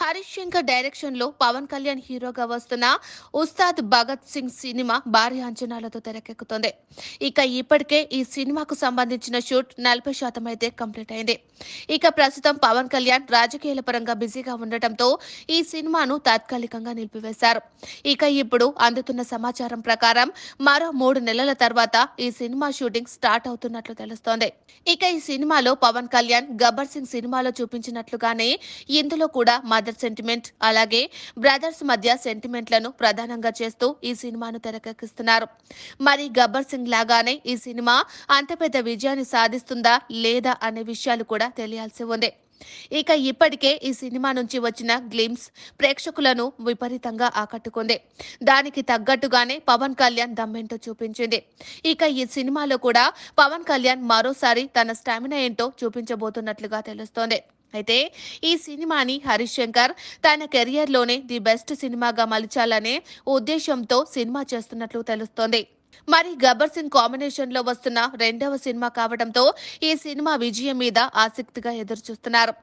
Harish Shankar direction లో పవన్ కళ్యాణ్ హీరోగా వస్తున్న ఉస్తాద్ భగత్ సింగ్ సినిమా భారీ అంచనాలతో తెరకెక్కుతోంది. ఇక ఇప్పటికే ఈ సినిమాకు సంబంధించిన షూట్ 40% అయితే కంప్లీట్ అయింది. ఇక ప్రస్తుతం పవన్ కళ్యాణ్ రాజకీయాల పరంగా బిజీగా ఉండటంతో ఈ సినిమాను తాత్కాలికంగా నిలిపివేశారు. ఇక ఇప్పుడు అందుతున్న సమాచారం ప్రకారం మరో 3 నెలల తర్వాత ఈ సినిమా షూటింగ్ స్టార్ట్ అవుతున్నట్లు తెలుస్తోంది. ఇక ఈ సినిమాలో పవన్ కళ్యాణ్ గబ్బర్ సింగ్ సినిమాలో చూపించినట్లుగానే ఇందులో కూడా మదర్ సెంటిమెంట్ అలాగే బ్రదర్స్ మధ్య సెంటిమెంట్లను ప్రధానంగా చేస్తూ ఈ సినిమాను తెరకెక్కిస్తున్నారు. మరి గబ్బర్ సింగ్ లాగానే ఈ సినిమా అంత పెద్ద విజయాన్ని సాధిస్తుందా లేదా అనే విషయాలు కూడా తెలియాల్సి ఉంది. ఇక ఇప్పటికే ఈ సినిమా నుంచి వచ్చిన గ్లిమ్స్ ప్రేక్షకులను విపరీతంగా ఆకట్టుకుంది. దానికి తగ్గట్టుగానే పవన్ కళ్యాణ్ దమ్మేంటో చూపించింది. ఇక ఈ సినిమాలో కూడా పవన్ కళ్యాణ్ మరోసారి తన స్టామినా ఏంటో చూపించబోతున్నట్లుగా తెలుస్తోంది. అయితే ఈ సినిమాని హరీష్ శంకర్ తన కెరియర్ లోనే ది బెస్ట్ సినిమాగా మలచాలనే ఉద్దేశంతో సినిమా చేస్తున్నట్లు తెలుస్తోంది. మరి గబ్బర్ సింగ్ కాంబినేషన్ లో వస్తున్న రెండవ సినిమా కావడంతో ఈ సినిమా విజయం మీద ఆసక్తిగా ఎదురుచూస్తున్నారు.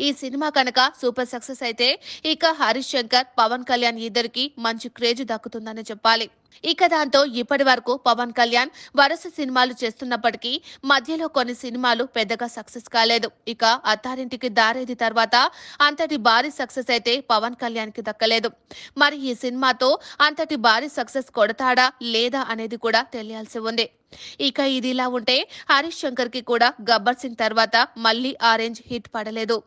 ఈ సినిమా కనుక సూపర్ సక్సెస్ అయితే ఇక హరీష్ శంకర్ పవన్ కళ్యాణ్ ఇద్దరికి మంచి క్రేజ్ దక్కుతుందని చెప్పాలి. ఇక దాంతో ఇప్పటి వరకు పవన్ కళ్యాణ్ వరుస సినిమాలు చేస్తున్నప్పటికీ మధ్యలో కొన్ని సినిమాలు పెద్దగా సక్సెస్ కాలేదు. ఇక అత్తారింటికి దారేది తర్వాత అంతటి భారీ సక్సెస్ అయితే పవన్ కళ్యాణ్ కి దక్కలేదు. మరి ఈ సినిమాతో అంతటి భారీ సక్సెస్ కొడతాడా లేదా అనేది కూడా తెలియాల్సి ఉంది. ఇక ఇదిలా ఉంటే హరీష్ శంకర్ కి కూడా గబ్బర్ సింగ్ తర్వాత మళ్లీ ఆరెంజ్ హిట్ పడలేదు.